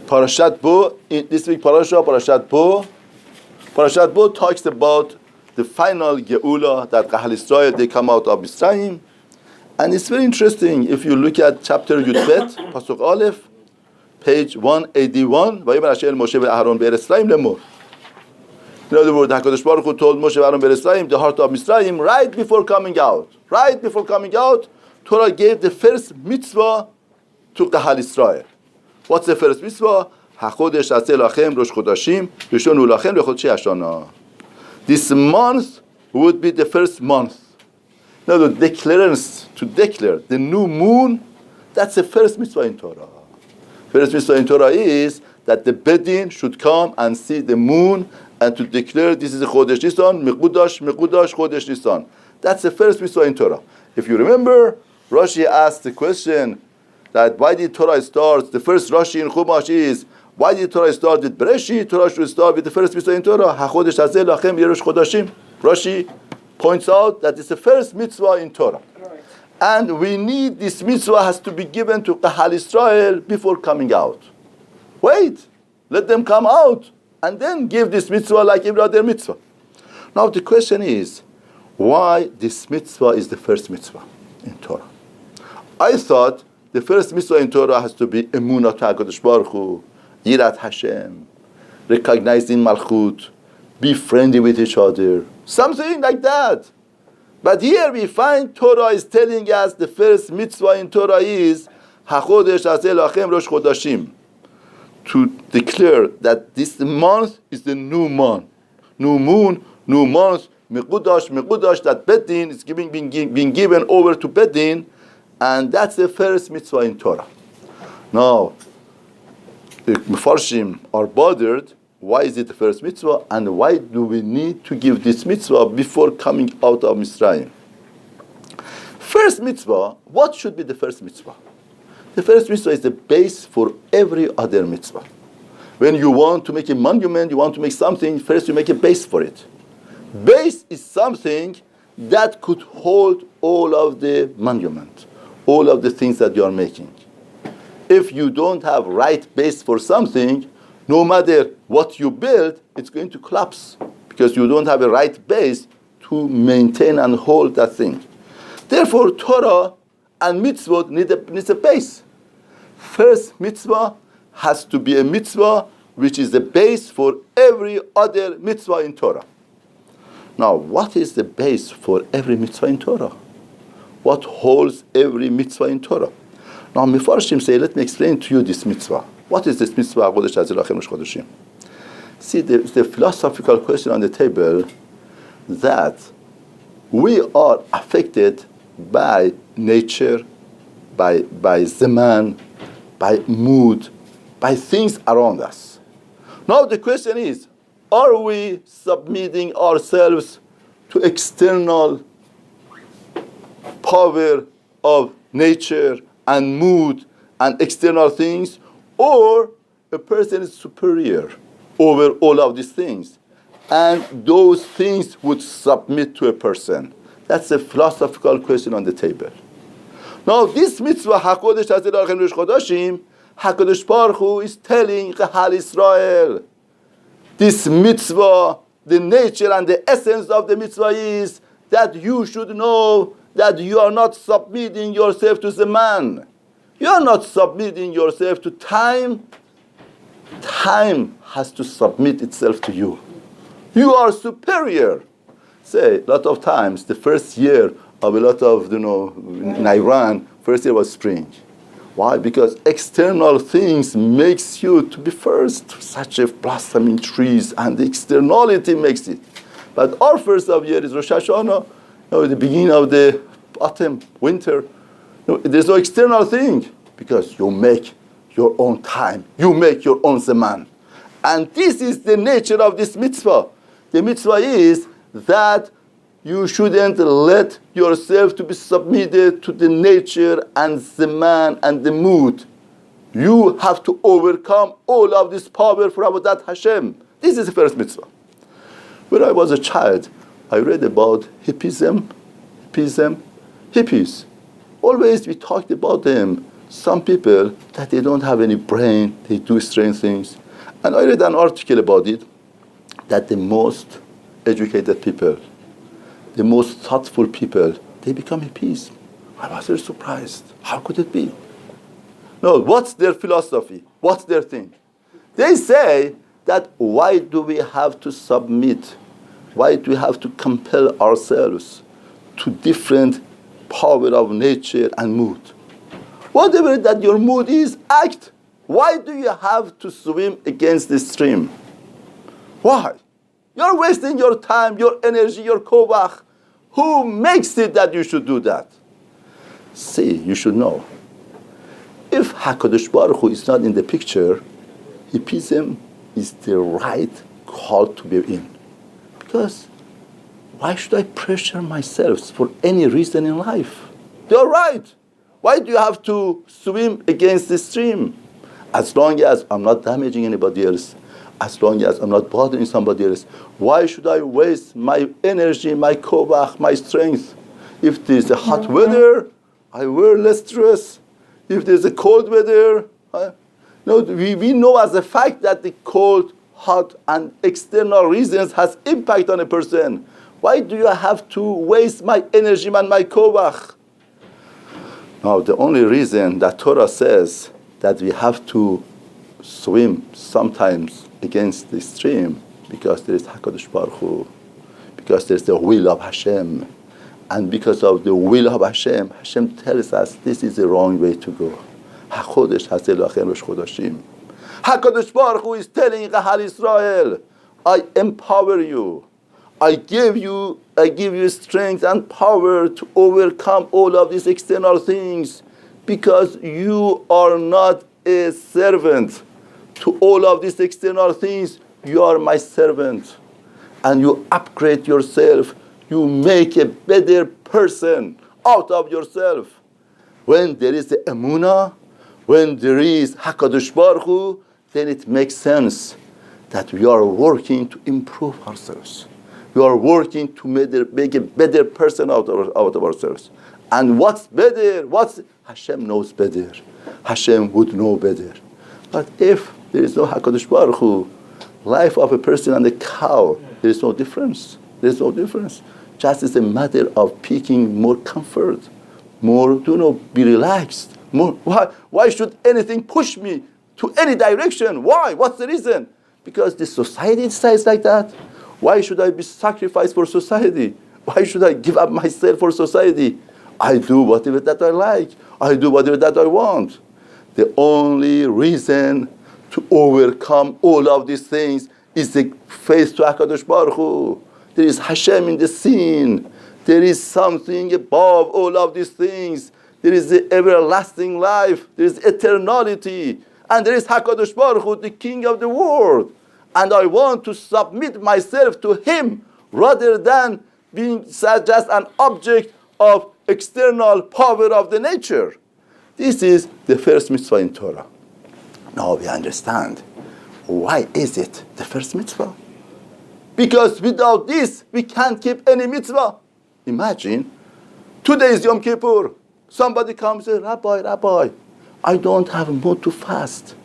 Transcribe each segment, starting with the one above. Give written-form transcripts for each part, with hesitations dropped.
Parashat Bo, this week Parashat Bo. Parashat Bo talks about the final Geula that Kahal Israel, they come out of Mitzrayim. And it's very interesting if you look at chapter Yudbet, Pasuk Aleph, page 181. Vayimer Hashem el Moshe ve'Aharon be'Eretz Mitzrayim lemor. In other words, HaKadosh Baruch Hu told Moshe ve'Aharon be'Eretz Mitzrayim, the heart of Mitzrayim, right before coming out. Right before coming out, Torah gave the first mitzvah to Kahal Israel. What's the first mitzvah? HaChodesh Aseh Lachem Rosh Chodashim Rishonu Lachem Lechodshei Hashana. This month would be the first month. Now the declarance, to declare the new moon, that's the first mitzvah in Torah. First mitzvah in Torah is that the Bedin should come and see the moon and to declare this is a Chodesh Nisan, Mekudash, Chodesh Nisan. That's the first mitzvah in Torah. If you remember, Rashi asked the question that why did Torah start, the first Rashi in Chumash is, why did Torah start with Bereshit? Torah should start with the first mitzvah in Torah. HaChodesh Hazeh Lachem Yerush Chodashim. Rashi points out that it's the first mitzvah in Torah. Right. And we need, this mitzvah has to be given to Kahal Israel before coming out. Wait, let them come out and then give this mitzvah like every other mitzvah. Now the question is, why this mitzvah is the first mitzvah in Torah? I thought the first mitzvah in Torah has to be emunah to HaKadosh Baruch Hu, Yirat Hashem, recognizing Malchut, be friendly with each other, something like that. But here we find Torah is telling us the first mitzvah in Torah is HaChodesh Aseh Lachem Rosh Chodashim, to declare that this month is the new month, new moon, new month, Mekudash, that Bedin is being given over to Bedin, and that's the first mitzvah in Torah. Now, the Mefarshim are bothered, why is it the first mitzvah, and why do we need to give this mitzvah before coming out of Mitzrayim? First mitzvah, what should be the first mitzvah? The first mitzvah is the base for every other mitzvah. When you want to make a monument, you want to make something, first you make a base for it. Base is something that could hold all of the monument, all of the things that you are making. If you don't have right base for something, no matter what you build, it's going to collapse because you don't have a right base to maintain and hold that thing. Therefore, Torah and mitzvot needs a base. First mitzvah has to be a mitzvah which is the base for every other mitzvah in Torah. Now, what is the base for every mitzvah in Torah? What holds every mitzvah in Torah? Now, Mefarshim say, let me explain to you this mitzvah. What is this mitzvah? See, the philosophical question on the table that we are affected by nature, by zaman, by mood, by things around us. Now the question is, are we submitting ourselves to external power of nature and mood and external things, or a person is superior over all of these things, and those things would submit to a person? That's a philosophical question on the table. Now, this mitzvah, HaKodesh Aseh Lachem Rosh Chodashim, HaKadosh Baruch Hu is telling Kahal Israel, this mitzvah, the nature and the essence of the mitzvah is that you should know that you are not submitting yourself to the man. You are not submitting yourself to time. Time has to submit itself to you. You are superior. Say, a lot of times, the first year of a lot of, in Iran, first year was spring. Why? Because external things makes you to be first, such a blossoming trees, and the externality makes it. But our first of year is Rosh Hashanah, the beginning of the autumn, winter. There's no external thing, because you make your own time. You make your own zaman. And this is the nature of this mitzvah. The mitzvah is that you shouldn't let yourself to be submitted to the nature and the man and the mood. You have to overcome all of this power for Avodat Hashem. This is the first mitzvah. When I was a child, I read about hippies. Always we talked about them. some people that they don't have any brain, they do strange things. And I read an article about it, that the most educated people, the most thoughtful people, they become hippies. I was very surprised. How could it be? No, what's their philosophy? What's their thing? They say that why do we have to submit? Why do we have to compel ourselves to different power of nature and mood? Whatever that your mood is, act. Why do you have to swim against the stream? Why? You're wasting your time, your energy, your kovach. Who makes it that you should do that? See, you should know. If HaKadosh Baruch Hu is not in the picture, hippism is the right call to be in. Because why should I pressure myself for any reason in life? You're right. Why do you have to swim against the stream? As long as I'm not damaging anybody else, as long as I'm not bothering somebody else, why should I waste my energy, my kovach, my strength? If there's a hot weather, I wear less dress. If there's a cold weather, we know as a fact that the cold, hot, and external reasons has impact on a person. Why do you have to waste my energy and my kovach? Now, the only reason that Torah says that we have to swim sometimes against the stream, because there is HaKadosh Baruch Hu, because there's the will of Hashem, and because of the will of Hashem, Hashem tells us this is the wrong way to go. HaChodesh Hazel Lachem Rosh Chodashim. HaKadosh Baruch Hu is telling Kahal Israel, I empower you. I give you strength and power to overcome all of these external things, because you are not a servant to all of these external things. You are my servant, and you upgrade yourself. You make a better person out of yourself. When there is the emunah, when there is HaKadosh Baruch Hu, then it makes sense that we are working to improve ourselves. We are working to make a better person out of ourselves. And what's better? Hashem knows better. Hashem would know better. But if there is no HaKadosh Baruch Hu, life of a person and a cow, there is no difference. There is no difference. Just as a matter of picking more comfort, more, be relaxed. More. Why should anything push me to any direction? Why? What's the reason? Because the society decides like that. Why should I be sacrificed for society? Why should I give up myself for society? I do whatever that I like. I do whatever that I want. The only reason to overcome all of these things is the faith to HaKadosh Baruch Hu. There is Hashem in the scene. There is something above all of these things. There is the everlasting life. There is eternality. And there is HaKadosh Baruch Hu, the King of the world. And I want to submit myself to Him rather than being just an object of external power of the nature. This is the first mitzvah in Torah. Now we understand why is it the first mitzvah? Because without this, we can't keep any mitzvah. Imagine, today is Yom Kippur. Somebody comes and says, Rabbi, I don't have a mood to fast.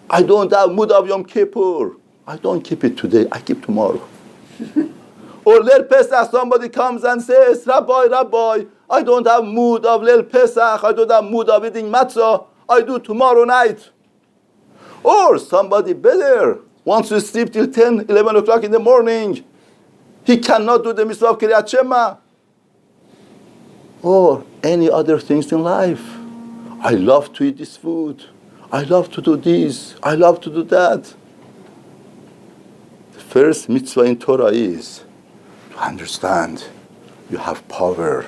I don't have mood of Yom Kippur. I don't keep it today, I keep tomorrow. Or Leil Pesach, somebody comes and says, Rabbi, I don't have mood of Leil Pesach. I don't have mood of eating matzah. I do tomorrow night. Or somebody better wants to sleep till 10, 11 o'clock in the morning. He cannot do the mitzvah of Kriyat Shema. Or any other things in life. I love to eat this food. I love to do this. I love to do that. The first mitzvah in Torah is to understand you have power,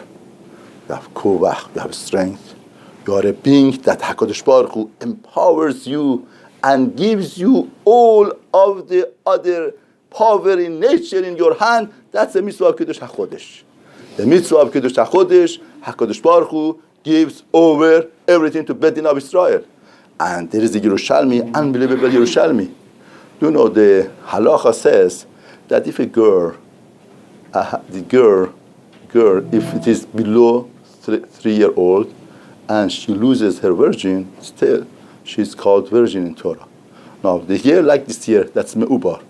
you have kovach, you have strength. You are a being that HaKadosh Baruch Hu empowers you and gives you all of the other power in nature in your hand. That's the mitzvah of Kiddush HaChodesh. The mitzvah of Kiddush HaChodesh, HaKadosh Baruch Hu gives over everything to Bet Din of Israel. And there is the Yerushalmi, unbelievable Yerushalmi. The halacha says that if a girl, if it is below 3 years old, and she loses her virgin, still she's called virgin in Torah. Now, the year like this year, that's Me'ubar.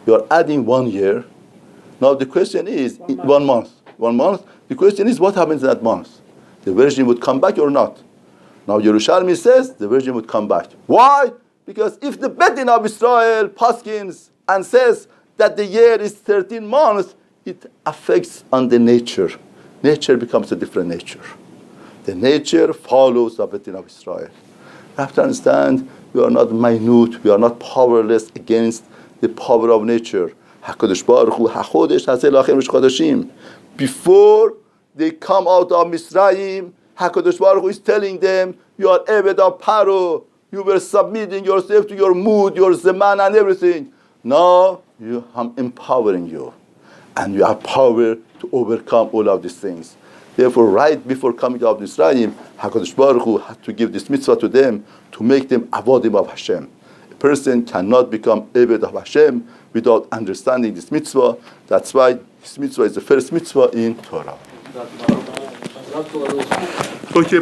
You are adding 1 year. Now, the question is, 1 month. 1 month, the question is, what happens in that month? The virgin would come back or not? Now, Yerushalmi says the virgin would come back. Why? Because if the Bet Din of Israel paskins and says that the year is 13 months, it affects on the nature. Nature becomes a different nature. The nature follows the Bet Din of Israel. You have to understand, we are not minute, we are not powerless against the power of nature. HaKadosh Baruch Hu, HaChodesh Hazeh Lachem Rosh Chodeshim. Before they come out of Misraim, HaKadosh Baruch Hu is telling them, you are Eved of Paro, you were submitting yourself to your mood, your Zeman and everything. Now, I'm empowering you. And you have power to overcome all of these things. Therefore, right before coming out of Misraim, HaKadosh Baruch Hu had to give this mitzvah to them to make them avodim of Hashem. A person cannot become Eved of Hashem without understanding this mitzvah. That's why this mitzvah is the first mitzvah in Torah. Okay,